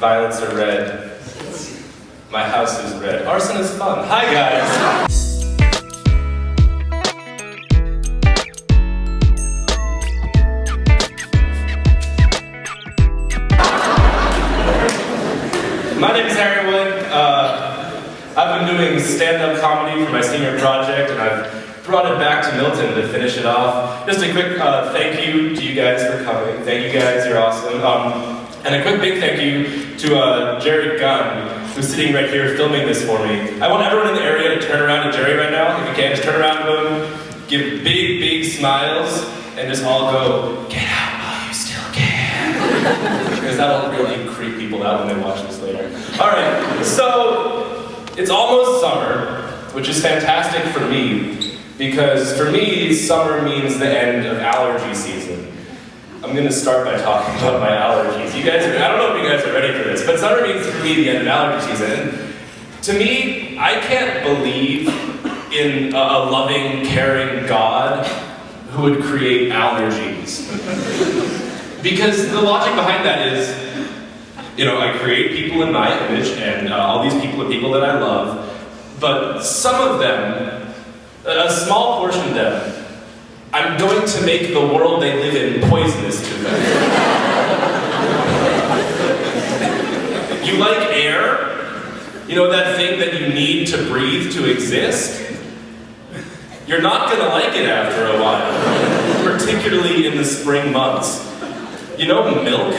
Violets are red. My house is red. Arson is fun. Hi, guys. My name is Harry Wood. I've been doing stand-up comedy for my senior project, and I've brought it back to Milton to finish it off. Just a quick thank you to you guys for coming. Thank you guys, you're awesome. And a quick big thank you to Jerry Gunn, who's sitting right here filming this for me. I want everyone in the area to turn around to Jerry right now. If you can, just turn around to him, give big, big smiles, and just all go, "Get out while you still can." Because that'll really creep people out when they watch this later. Alright, so it's almost summer, which is fantastic for me, because for me, summer means the end of allergy season. I'm gonna start by talking about my allergies. You guys I don't know if you guys are ready for this, but summer means for me the end of allergy season. And to me, I can't believe in a loving, caring God who would create allergies. Because the logic behind that is, you know, I create people in my image, and all these people are people that I love, but some of them, a small portion of them, I'm going to make the world they live in poisonous to them. You like air? You know, that thing that you need to breathe to exist? You're not gonna like it after a while, particularly in the spring months. You know milk?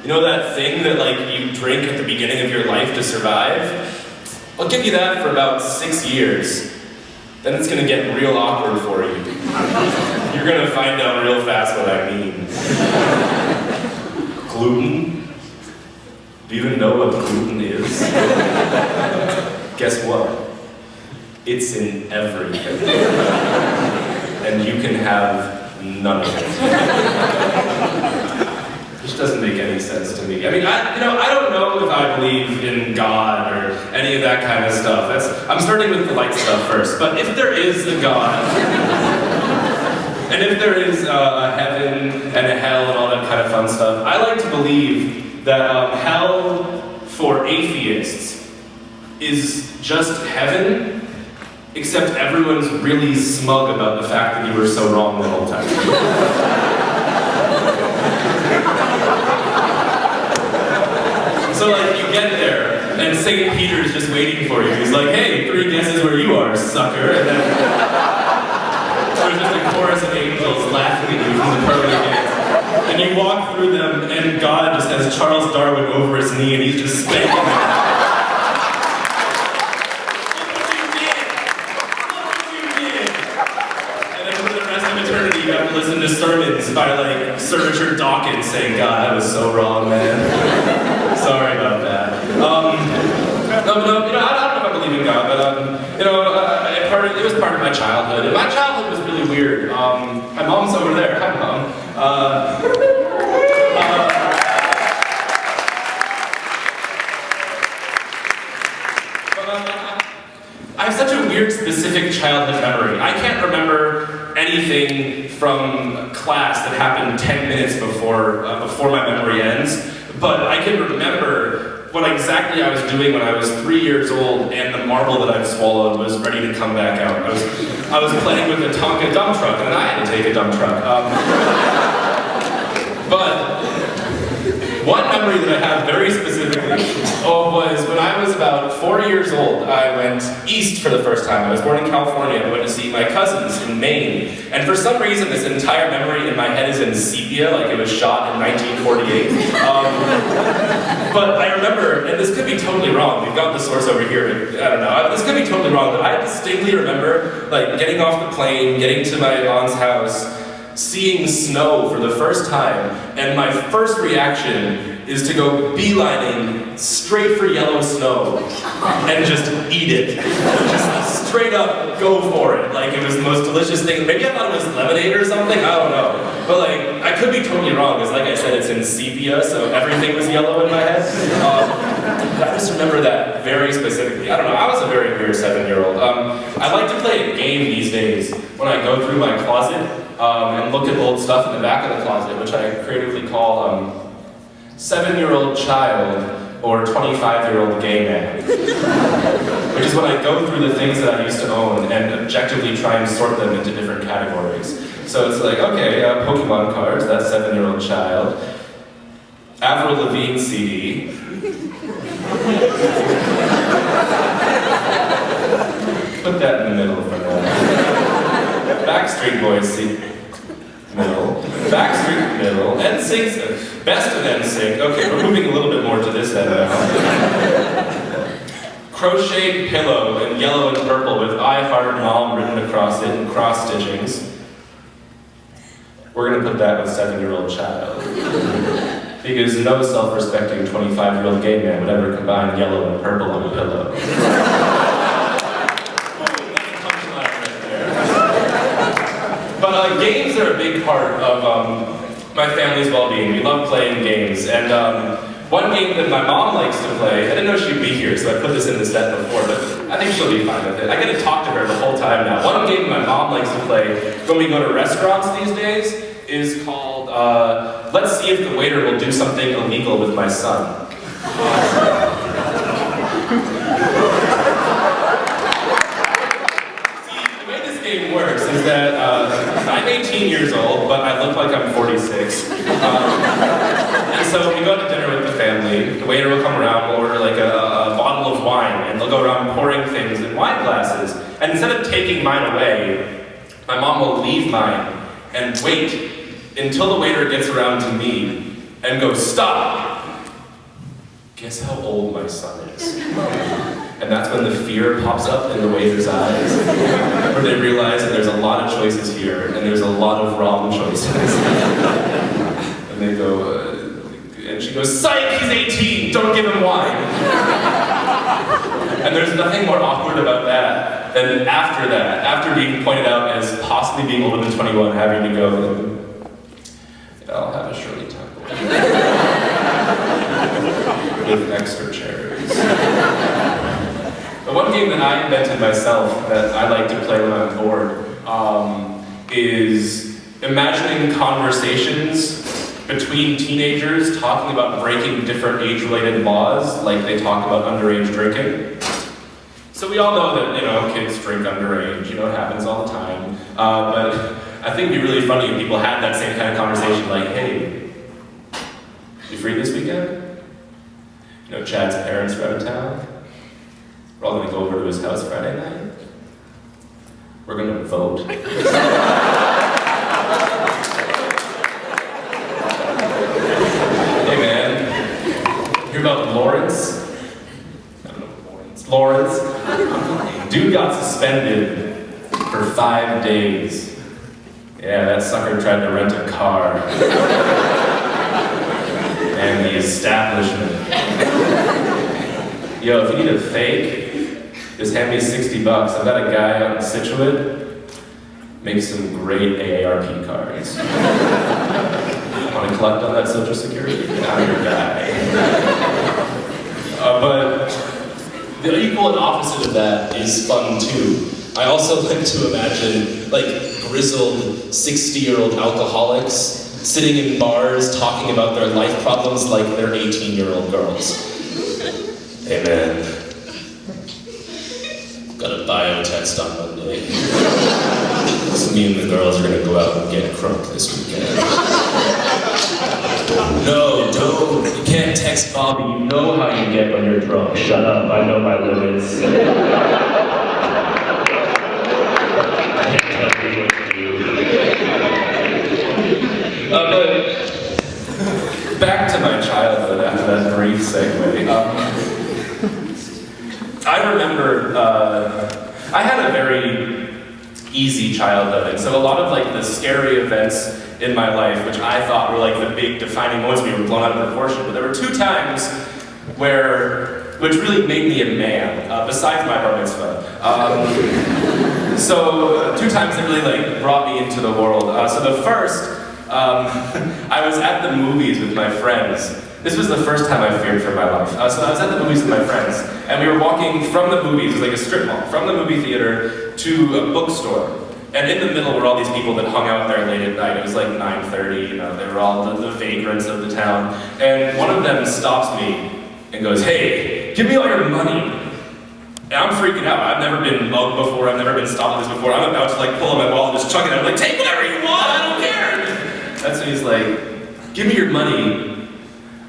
You know that thing that like you drink at the beginning of your life to survive? I'll give you that for about 6 years. Then it's gonna get real awkward for you. You're gonna find out real fast what I mean. Gluten? Do you even know what gluten is? Guess what? It's in everything. And you can have none of it. Which doesn't make any sense to me. I mean, I don't know if I believe in God or any of that kind of stuff. I'm starting with the light stuff first. But if there is a God, and if there is a heaven and a hell and all that kind of fun stuff, I like to believe that hell for atheists is just heaven, except everyone's really smug about the fact that you were so wrong the whole time. So like, you get there, and St. Peter's just waiting for you. He's like, "Hey, 3 guesses where you are, sucker." And then there's just a chorus of angels laughing at you from the pearly gates. And you walk through them, and God just has Charles Darwin over his knee, and he's just spanking him. You have to listen to sermons by like Sir Richard Dawkins saying, "God, I was so wrong, man. Sorry about that." No, I don't know if I believe in God, but it was part of my childhood. And my childhood was really weird. My mom's over there. Hi, Mom. I have such a weird, specific childhood memory. I can't remember anything from class that happened 10 minutes before my memory ends, but I can remember what exactly I was doing when I was 3 years old and the marble that I'd swallowed was ready to come back out. I was playing with a Tonka dump truck, and I had to take a dump truck. But one memory that I have very specifically was when I was about 4 years old. I went east for the first time. I was born in California. I went to see my cousins in Maine. And for some reason, this entire memory in my head is in sepia, like it was shot in 1948. But I remember, and this could be totally wrong. We've got the source over here, but I don't know. This could be totally wrong, but I distinctly remember like getting off the plane, getting to my aunt's house, seeing snow for the first time, and my first reaction is to go beelining straight for yellow snow and just eat it. Just straight up go for it. Like it was the most delicious thing. Maybe I thought it was lemonade or something, I don't know. But like, I could be totally wrong, because like I said, it's in sepia, so everything was yellow in my head. I just remember that very specifically. I don't know, I was a very weird 7-year-old. I like to play a game these days when I go through my closet and look at old stuff in the back of the closet, which I creatively call 7-year-old child or 25-year-old gay man. Which is when I go through the things that I used to own and objectively try and sort them into different categories. So it's like, okay, Pokemon cards, that's 7-year-old child. Avril Lavigne CD. Put that in the middle for now. Backstreet Boys CD. Middle. Backstreet, middle. NSYNC's best of NSYNC. Okay, we're moving a little bit more to this end now. Crocheted pillow in yellow and purple with I Heart Mom written across it in cross stitchings. We're gonna put that with 7-year-old child. Because no self-respecting 25-year-old gay man would ever combine yellow and purple on a pillow. But games are a big part of my family's well-being. We love playing games, and one game that my mom likes to play, I didn't know she'd be here, so I put this in the set before, but I think she'll be fine with it. I get to talk to her the whole time now. One game my mom likes to play when we go to restaurants these days is called, let's see if the waiter will do something illegal with my son. Works is that I'm 18 years old, but I look like I'm 46. And so we go to dinner with the family. The waiter will come around, we'll order like a bottle of wine, and they'll go around pouring things in wine glasses. And instead of taking mine away, my mom will leave mine and wait until the waiter gets around to me and go, "Stop! Guess how old my son is?" And that's when the fear pops up in the waiter's eyes, where they realize that there's a lot of choices here, and there's a lot of wrong choices. And they go, and she goes, "Psych, he's 18, don't give him wine." And there's nothing more awkward about that than after that, after being pointed out as possibly being older than 21, having to go, "I'll have a Shirley Temple." With extra cherries. The one game that I invented myself that I like to play when I'm bored is imagining conversations between teenagers talking about breaking different age-related laws, like they talk about underage drinking. So we all know that, kids drink underage, it happens all the time. But I think it'd be really funny if people had that same kind of conversation, like, "Hey, you free this weekend? Chad's parents are out of town. We're all gonna go over to his house Friday night. We're gonna vote." Hey man, hear about Laurence? I don't know Laurence. Dude got suspended for 5 days. Yeah, that sucker tried to rent a car. And the establishment. Yo, if you need a fake, just hand me $60. I've got a guy out in Scituate, makes some great AARP cards. Want to collect on that Social Security? I'm your guy. But the equal and opposite of that is fun too. I also like to imagine grizzled 60-year-old alcoholics sitting in bars talking about their life problems like they're 18-year-old girls. "Hey man, got a bio test on Monday. So me and the girls are gonna go out and get crunk this weekend." "No, don't. You can't text Bobby. You know how you get when you're drunk. Shut up, I know my limits." I can't tell you what to do. But back to my childhood after that brief segue. I remember I had a very easy childhood, and so a lot of the scary events in my life, which I thought were the big defining moments, we were blown out of proportion, but there were 2 times which really made me a man, besides my bar mitzvah. So 2 times that really brought me into the world. So the first, I was at the movies with my friends. This was the first time I feared for my life. So I was at the movies with my friends, and we were walking from the movies, it was like a strip mall, from the movie theater to a bookstore. And in the middle were all these people that hung out there late at night. It was like 9:30, you know, they were all the vagrants of the town. And one of them stops me and goes, "Hey, give me all your money." And I'm freaking out. I've never been mugged before, I've never been stopped like this before. I'm about to like pull out my wallet and just chuck it out. I'm like, "Take whatever you want, I don't care." That's when he's like, "Give me your money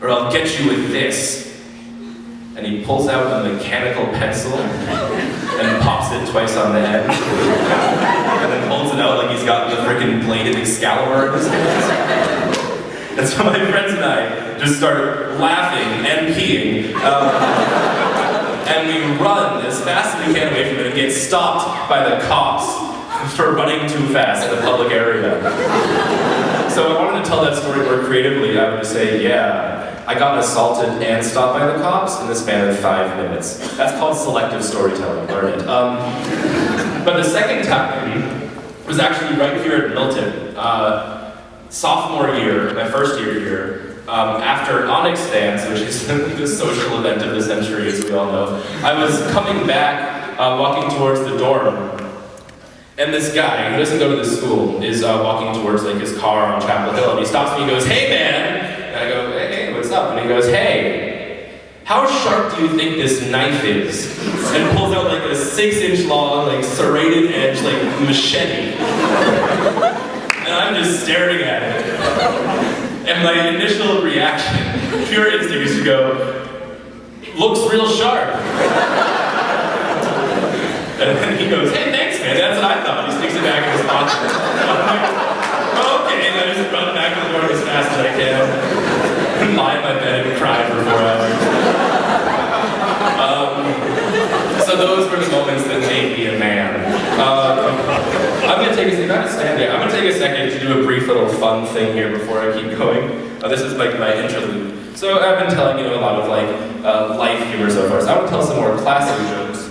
or I'll get you with this." And he pulls out a mechanical pencil and pops it twice on the head. And then holds it out like he's got the freaking blade of Excalibur in his hands. And so my friends and I just start laughing and peeing. And we run as fast as we can away from it and get stopped by the cops for running too fast in a public area. So I wanted to tell that story more creatively. I would just say, yeah, I got assaulted and stopped by the cops in the span of 5 minutes. That's called selective storytelling, learn it. But the second time was actually right here at Milton. Sophomore year, my first year here, after Onyx Dance, which is the social event of the century, as we all know, I was coming back, walking towards the dorm, and this guy, who doesn't go to this school, is walking towards like his car on Chapel Hill, and he stops me and goes, "Hey man!" And I go, "Hey, what's up?" And he goes, "Hey, how sharp do you think this knife is?" And pulls out like a 6-inch long, like serrated edge, like machete. And I'm just staring at it. And my initial reaction, pure instinct, is to go, "Looks real sharp." And then he goes, "Hey, thanks, man." That's what I thought. He sticks it back in his pocket. I'm like, "Okay," and I just run back to the door as fast as I can. Lie in my bed and cry for 4 hours. So those were the moments that made me a man. I'm gonna take a second to do a brief little fun thing here before I keep going. This is like my interlude. So I've been telling you a lot of like life humor so far. So I want to tell some more classic jokes.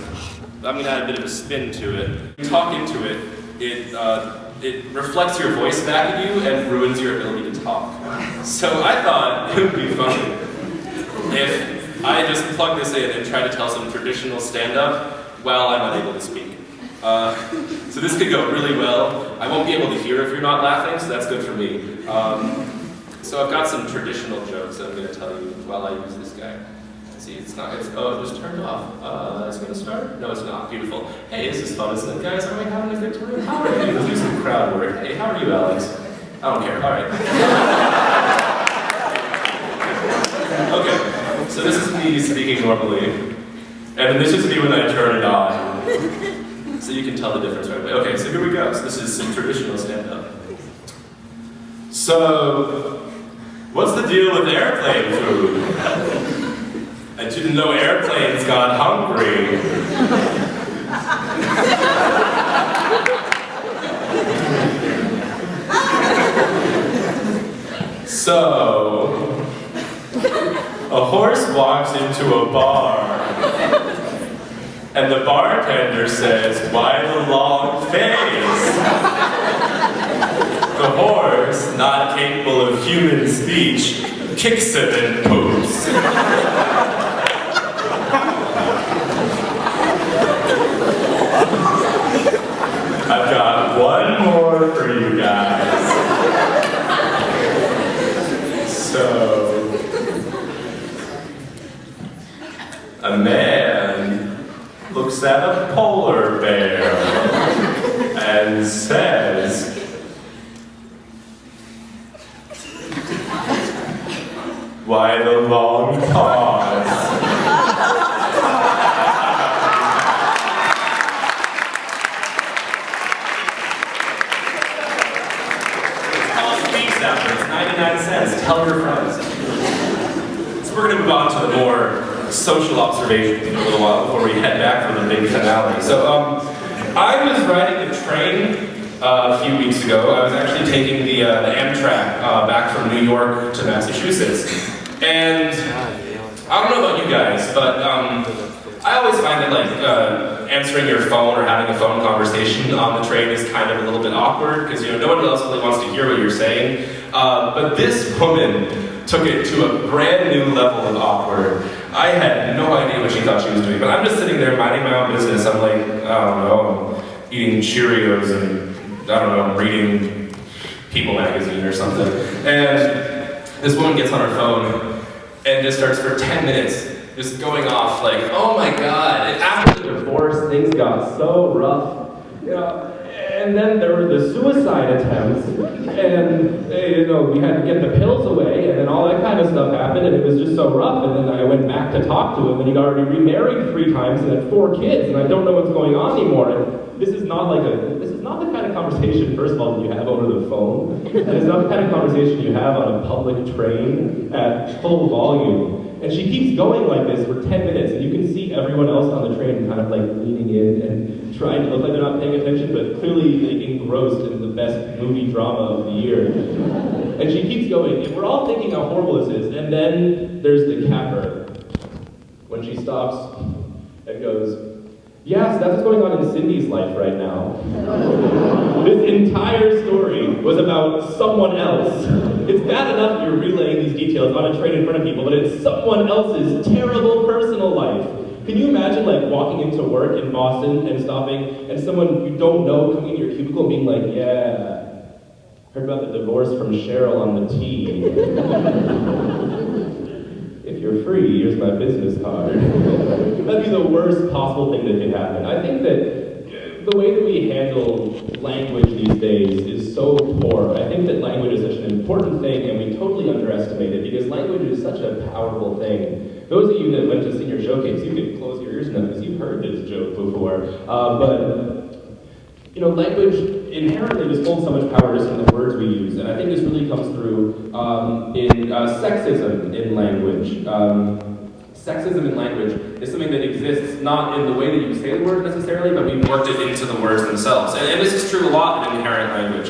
I'm gonna add a bit of a spin to it. You talk into it, it reflects your voice back at you and ruins your ability to talk. So I thought it would be funny if I just plug this in and try to tell some traditional stand-up while I'm unable to speak. So this could go really well. I won't be able to hear if you're not laughing, so that's good for me. So I've got some traditional jokes that I'm going to tell you while I use this guy. See, it just turned off. It's going to start? No, it's not. Beautiful. Hey, this is fun, isn't it, guys? Are we having a good time? How are you? Let's do some crowd work. Hey, how are you, Alex? I don't care. All right. Okay, so this is me speaking normally, and then this is me when I turn it on. So you can tell the difference right away. Okay, so here we go. So this is some traditional stand-up. So, what's the deal with airplane food? I didn't know airplanes got hungry. So, a horse walks into a bar, and the bartender says, "Why the long face?" The horse, not capable of human speech, kicks him and poops. I've got one more for you guys. So, a man looks at a polar bear and says, "Why the long pause?" It's 99 cents. Tell your friends. So we're going to move on to the more social observations in a little while before we head back for the big finale. So I was riding a train a few weeks ago. I was actually taking the Amtrak back from New York to Massachusetts. And I don't know about you guys, but I always find that like answering your phone or having a phone conversation on the train is kind of a little bit awkward because no one else really wants to hear what you're saying. But this woman took it to a brand new level of awkward. I had no idea what she thought she was doing, but I'm just sitting there minding my own business. I'm like, I don't know, eating Cheerios and I don't know, reading People magazine or something. And this woman gets on her phone and just starts for 10 minutes just going off like, oh my God, after the divorce, things got so rough. You know, and then there were the suicide attempts, and you know, we had to get the pills away, and then all that kind of stuff happened, and it was just so rough. And then I went back to talk to him, and he'd already remarried 3 times and had 4 kids, and I don't know what's going on anymore. And this is not the kind of conversation, first of all, that you have over the phone, and it's not the kind of conversation you have on a public train at full volume. And she keeps going like this for 10 minutes, and you can see everyone else on the train kind of like leaning in and trying to look like they're not paying attention, but clearly like, engrossed in the best movie drama of the year. And she keeps going, and we're all thinking how horrible this is, and then there's the capper. When she stops and goes, yes, that's what's going on in Cindy's life right now. This entire story was about someone else. It's bad enough you're relaying these details on a train in front of people, but it's someone else's terrible personal life. Can you imagine like walking into work in Boston and stopping and someone you don't know coming into your cubicle and being like, yeah, heard about the divorce from Cheryl on the T. If you're free, here's my business card. That'd be the worst possible thing that could happen. I think that the way that we handle language these days is so poor. I think that language is such an important thing, and we totally underestimate it, because language is such a powerful thing. Those of you that went to Senior Showcase, you can close your ears now, because you've heard this joke before. But you know, language inherently just holds so much power just in the words we use, and I think this really comes through in sexism in language. Sexism in language is something that exists not in the way that you say the word necessarily, but we've worked it into the words themselves. And this is true a lot in inherent language.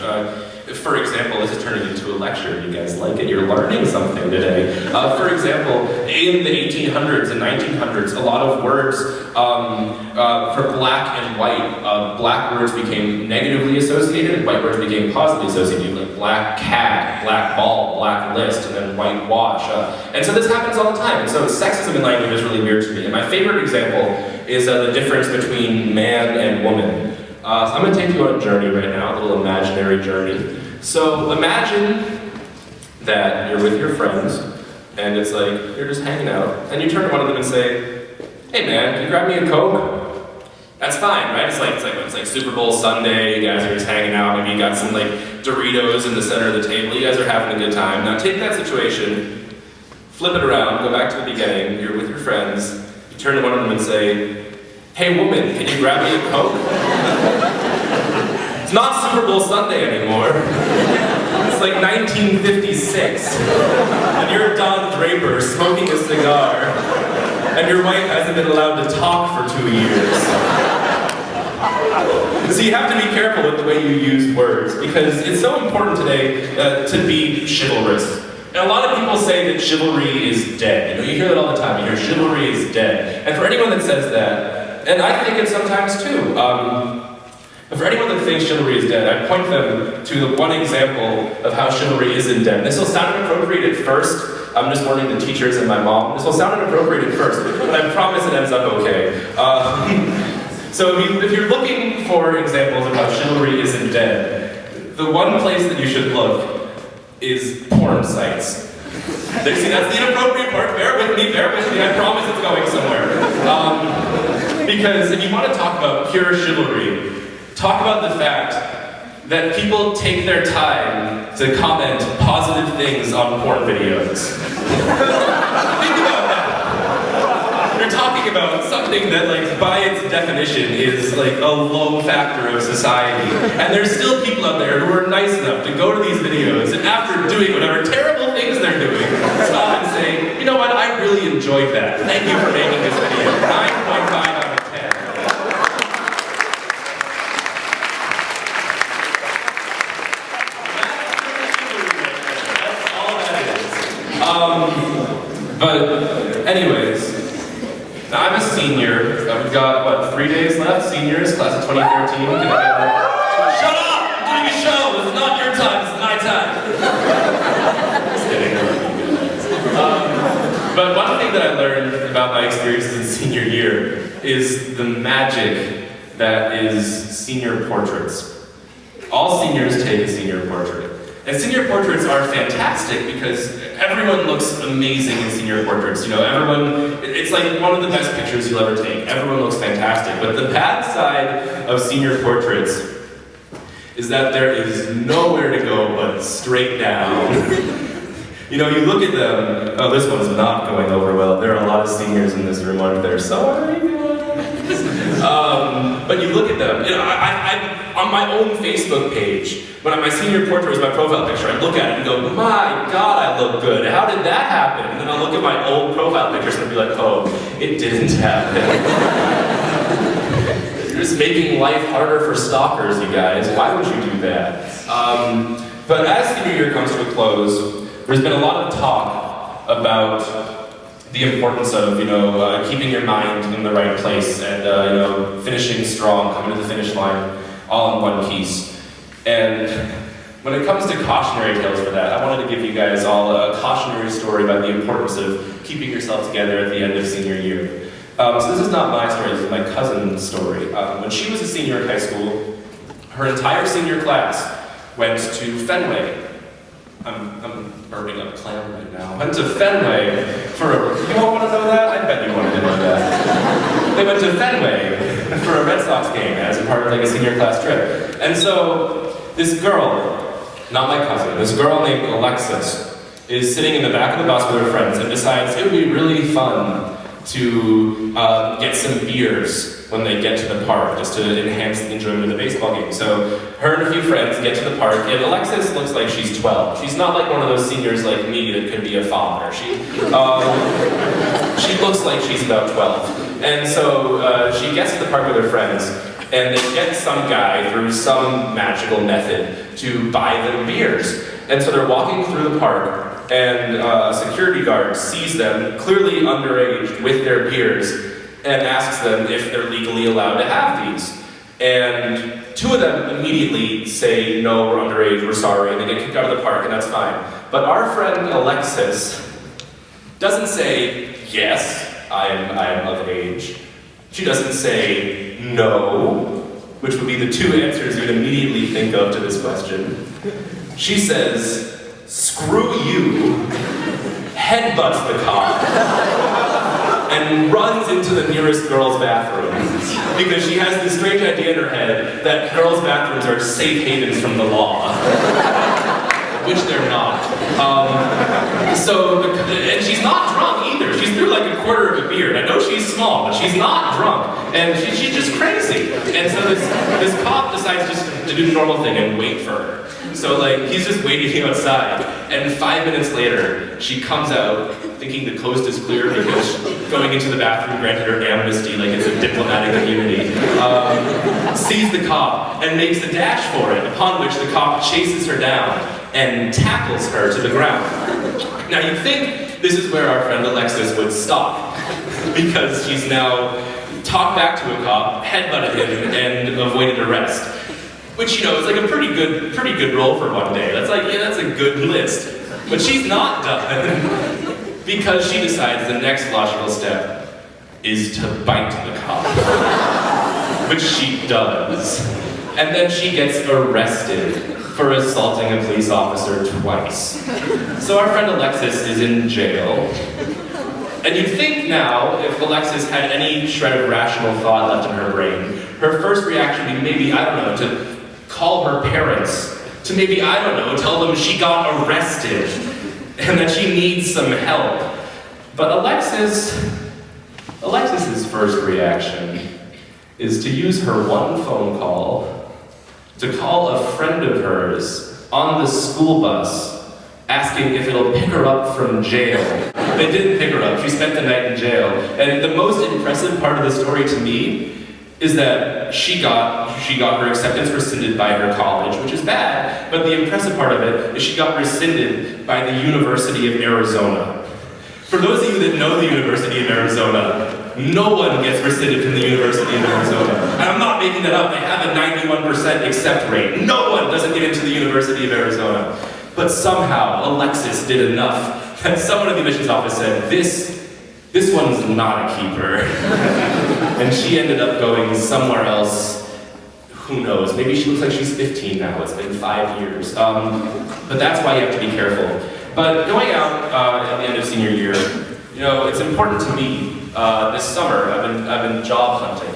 For example, this is turning into a lecture. You guys like it? You're learning something today. For example, in the 1800s and 1900s, a lot of words for black and white, black words became negatively associated, and white words became positively associated, like black cat, black ball, black list, and then whitewash. And so this happens all the time. And so sexism in language is really weird to me. And my favorite example is the difference between man and woman. So I'm going to take you on a journey right now, a little imaginary journey. So imagine that you're with your friends, and it's like, you're just hanging out, and you turn to one of them and say, hey man, can you grab me a Coke? That's fine, right? It's like Super Bowl Sunday, you guys are just hanging out, maybe you got some like Doritos in the center of the table, you guys are having a good time. Now take that situation, flip it around, go back to the beginning, you're with your friends, you turn to one of them and say, hey woman, can you grab me a Coke? It's not Super Bowl Sunday anymore. It's like 1956. And you're Don Draper smoking a cigar, and your wife hasn't been allowed to talk for 2 years. So you have to be careful with the way you use words, because it's so important today to be chivalrous. And a lot of people say that chivalry is dead. You know, you hear that all the time. You hear chivalry is dead. And for anyone that says that, and I think it sometimes too, for anyone that thinks chivalry is dead, I point them to the one example of how chivalry isn't dead. This will sound inappropriate at first. I'm just warning the teachers and my mom. This will sound inappropriate at first, but I promise it ends up okay. So if you're looking for examples of how chivalry isn't dead, the one place that you should look is porn sites. See, that's the inappropriate part. Bear with me, I promise it's going somewhere. Because if you want to talk about pure chivalry, talk about the fact that people take their time to comment positive things on porn videos. Think about that. You're talking about something that, like, by its definition is, like, a low factor of society. And there's still people out there who are nice enough to go to these videos and after doing whatever terrible things they're doing, stop and say, you know what, I really enjoyed that. Thank you for making this video. 9.5 out of 10. But anyways, now I'm a senior. We've got, what, 3 days left? Seniors, class of 2013. Can I get that? Shut up! I'm doing a show! This is not your time, this is my time. Just kidding. But one thing that I learned about my experiences in senior year is the magic that is senior portraits. all seniors take a senior portrait. And senior portraits are fantastic because everyone looks amazing in senior portraits. You know, everyone, it's like one of the best pictures you'll ever take. Everyone looks fantastic. But the bad side of senior portraits is that there is nowhere to go but straight down. You know, you look at them, oh, this one's not going over well. There are a lot of seniors in this room, aren't there? Sorry. But you look at them, you know, I on my own Facebook page, when my senior portrait was my profile picture, I look at it and go, my God, I look good. How did that happen? And then I'll look at my old profile pictures and I'll be like, oh, it didn't happen. You're just making life harder for stalkers, you guys. Why would you do that? But as senior year comes to a close, there's been a lot of talk about the importance of, you know, keeping your mind in the right place and, you know, finishing strong, coming to the finish line, all in one piece. And when it comes to cautionary tales for that, I wanted to give you guys all a cautionary story about the importance of keeping yourself together at the end of senior year. So this is not my story, this is my cousin's story. When she was a senior in high school, her entire senior class went to Fenway. I'm burning up a clam right now. Went to Fenway for you all want to know that? I bet you wanted to know that. They went to Fenway for a Red Sox game as a part of like a senior class trip. And so this girl, not my cousin, this girl named Alexis is sitting in the back of the bus with her friends and decides it would be really fun to get some beers when they get to the park, just to enhance the enjoyment of the baseball game. So her and a few friends get to the park, and Alexis looks like she's 12. She's not like one of those seniors like me that could be a father. She looks like she's about 12. And so she gets to the park with her friends, and they get some guy through some magical method to buy them beers. And so they're walking through the park, and a security guard sees them, clearly underage, with their beers, and asks them if they're legally allowed to have these. And two of them immediately say, no, we're underage, we're sorry, and they get kicked out of the park, and that's fine. But our friend Alexis doesn't say, yes, I am of age. She doesn't say, no, which would be the two answers you'd immediately think of to this question. She says, screw you, headbutts the cop, and runs into the nearest girls' bathroom because she has this strange idea in her head that girls' bathrooms are safe havens from the law, which they're not. And she's not drunk either. She's through like a quarter of a beer. I know she's small, but she's not drunk, and she's just crazy. And so this cop decides just to do the normal thing and wait for her. So like he's just waiting outside, and 5 minutes later she comes out thinking the coast is clear because going into the bathroom granted her amnesty like it's a diplomatic immunity. Sees the cop and makes a dash for it, upon which the cop chases her down and tackles her to the ground. Now you'd think this is where our friend Alexis would stop because she's now talked back to a cop, headbutted him, and avoided arrest. Which, you know, is like a pretty good role for one day. That's like, yeah, that's a good list. But she's not done. Because she decides the next logical step is to bite the cop. Which she does. And then she gets arrested for assaulting a police officer twice. So our friend Alexis is in jail. And you'd think now, if Alexis had any shred of rational thought left in her brain, her first reaction would be maybe, I don't know, to call her parents, to maybe, I don't know, tell them she got arrested and that she needs some help. But Alexis's first reaction is to use her one phone call to call a friend of hers on the school bus asking if it'll pick her up from jail. They didn't pick her up, she spent the night in jail. And the most impressive part of the story to me is that she got her acceptance rescinded by her college, which is bad, but the impressive part of it is she got rescinded by the University of Arizona. For those of you that know the University of Arizona, no one gets rescinded from the University of Arizona. And I'm not making that up, they have a 91% accept rate. No one doesn't get into the University of Arizona. But somehow, Alexis did enough that someone at the admissions office said, this one's not a keeper. And she ended up going somewhere else. who knows, maybe she looks like she's 15 now, it's been 5 years. But that's why you have to be careful. But going out at the end of senior year, you know, it's important to me. This summer, I've been job hunting,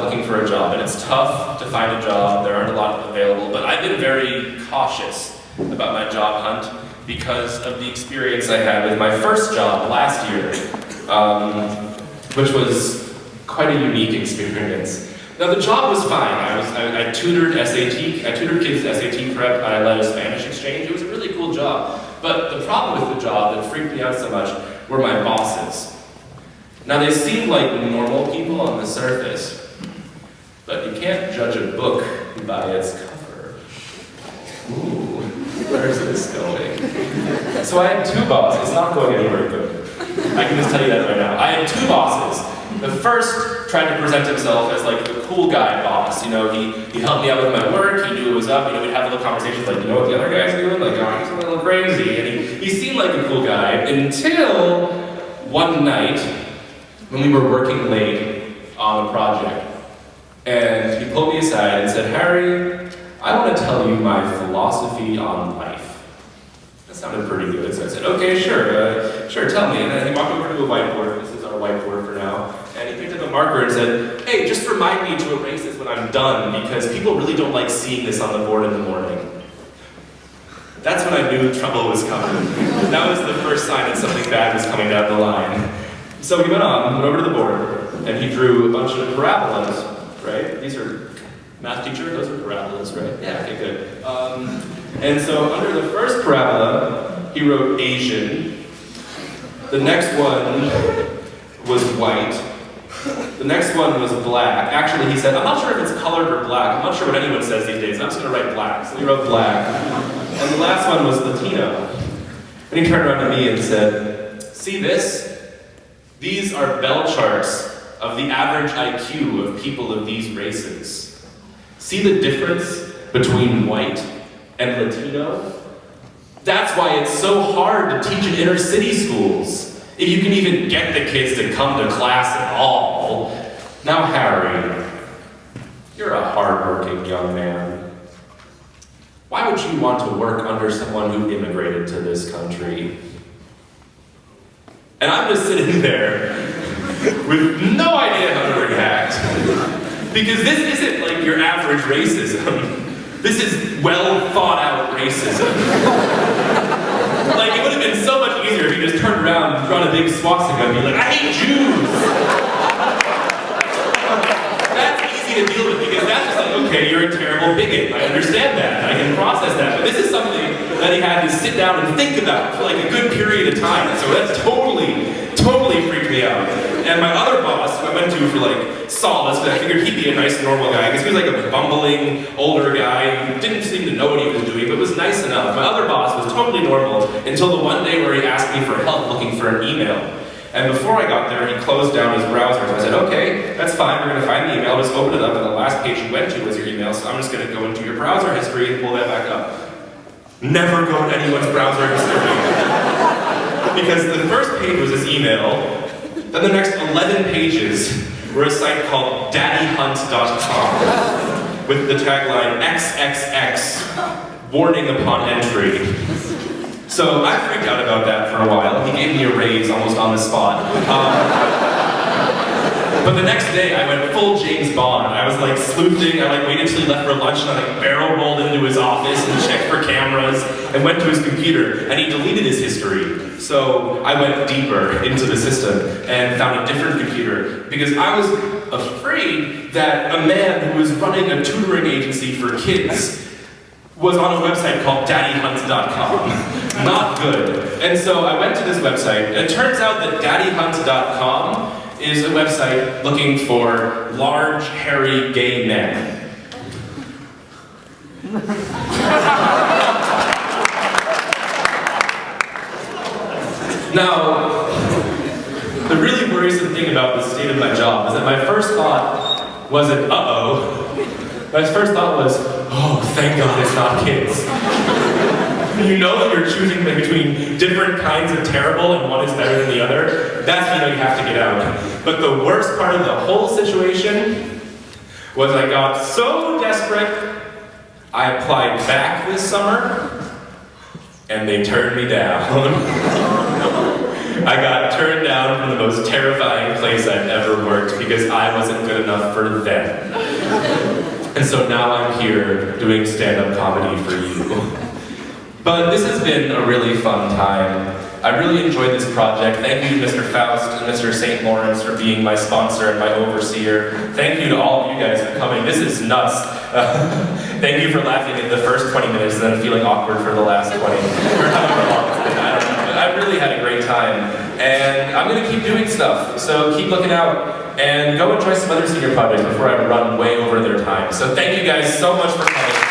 looking for a job, and it's tough to find a job. There aren't a lot available, but I've been very cautious about my job hunt because of the experience I had with my first job last year, which was quite a unique experience. Now the job was fine. I tutored kids SAT prep. I led a Spanish exchange. It was a really cool job. But the problem with the job that freaked me out so much were my bosses. Now they seem like normal people on the surface, but you can't judge a book by its cover. Ooh, where's this going? So I had 2 bosses. It's not going anywhere good. I can just tell you that right now. I had 2 bosses. The first tried to present himself as like the cool guy boss. You know, he helped me out with my work, he knew it was up, you know, we'd have little conversations like, you know what the other guy's doing? Like, oh, he's a little crazy. And he seemed like a cool guy until one night when we were working late on a project. And he pulled me aside and said, Harry, I want to tell you my philosophy on life. That sounded pretty good, so I said, okay, sure, tell me. And then he walked over to a whiteboard. This is our whiteboard for now. And he picked up a marker and said, hey, just remind me to erase this when I'm done, because people really don't like seeing this on the board in the morning. That's when I knew trouble was coming. That was the first sign that something bad was coming down the line. So we went over to the board, and he drew a bunch of parabolas, right? These are, math teacher, those are parabolas, right? Yeah, okay, good. And so under the first parabola, he wrote Asian. The next one was white. The next one was black. Actually, he said, I'm not sure if it's colored or black. I'm not sure what anyone says these days. I'm just going to write black. So he wrote black. And the last one was Latino. And he turned around to me and said, see this? These are bell charts of the average IQ of people of these races. See the difference between white and Latino? That's why it's so hard to teach in inner city schools, if you can even get the kids to come to class at all. Now, Harry, you're a hardworking young man. Why would you want to work under someone who immigrated to this country? And I'm just sitting there with no idea how to react. Because this isn't like your average racism. This is well thought out racism. Like, it would have been so much easier if you just turned around and drawn a big swastika and be like, I hate Jews! That's easy to deal with because that's just like, okay, you're a terrible bigot. I understand that. I can process that. But this is something that he had to sit down and think about for like a good period of time. So that's totally freaked me out. And my other boss, who I went to for like solace, because I figured he'd be a nice normal guy, because he was like a bumbling older guy who didn't seem to know what he was doing, but was nice enough. My other boss was totally normal until the one day where he asked me for help looking for an email. And before I got there, he closed down his browser. So I said, okay, that's fine, we're going to find the email, just open it up, and the last page you went to was your email, so I'm just going to go into your browser history and pull that back up. Never go to anyone's browser history. Because the first page was his email, then the next 11 pages were a site called daddyhunt.com with the tagline XXX, warning upon entry. So I freaked out about that for a while. He gave me a raise almost on the spot. But the next day I went full James Bond. I was like sleuthing, I like waited till he left for lunch and I like barrel rolled into his office and checked for cameras and went to his computer and he deleted his history. So I went deeper into the system and found a different computer because I was afraid that a man who was running a tutoring agency for kids was on a website called daddyhunt.com. Not good. And so I went to this website and it turns out that daddyhunt.com is a website looking for large, hairy, gay men. Now, the really worrisome thing about the state of my job is that my first thought wasn't, uh-oh. My first thought was, oh, thank God it's not kids. You know that you're choosing between different kinds of terrible and one is better than the other. That's when you have to get out. But the worst part of the whole situation was I got so desperate, I applied back this summer, and they turned me down. I got turned down from the most terrifying place I've ever worked because I wasn't good enough for them. And so now I'm here doing stand-up comedy for you. But this has been a really fun time. I really enjoyed this project. Thank you, Mr. Foust and Mr. St. Laurence, for being my sponsor and my overseer. Thank you to all of you guys for coming. This is nuts. Thank you for laughing in the first 20 minutes and then feeling awkward for the last 20. Or however long it's been, I don't know. But I really had a great time. And I'm going to keep doing stuff, so keep looking out. And go enjoy some other senior projects before I run way over their time. So thank you guys so much for coming.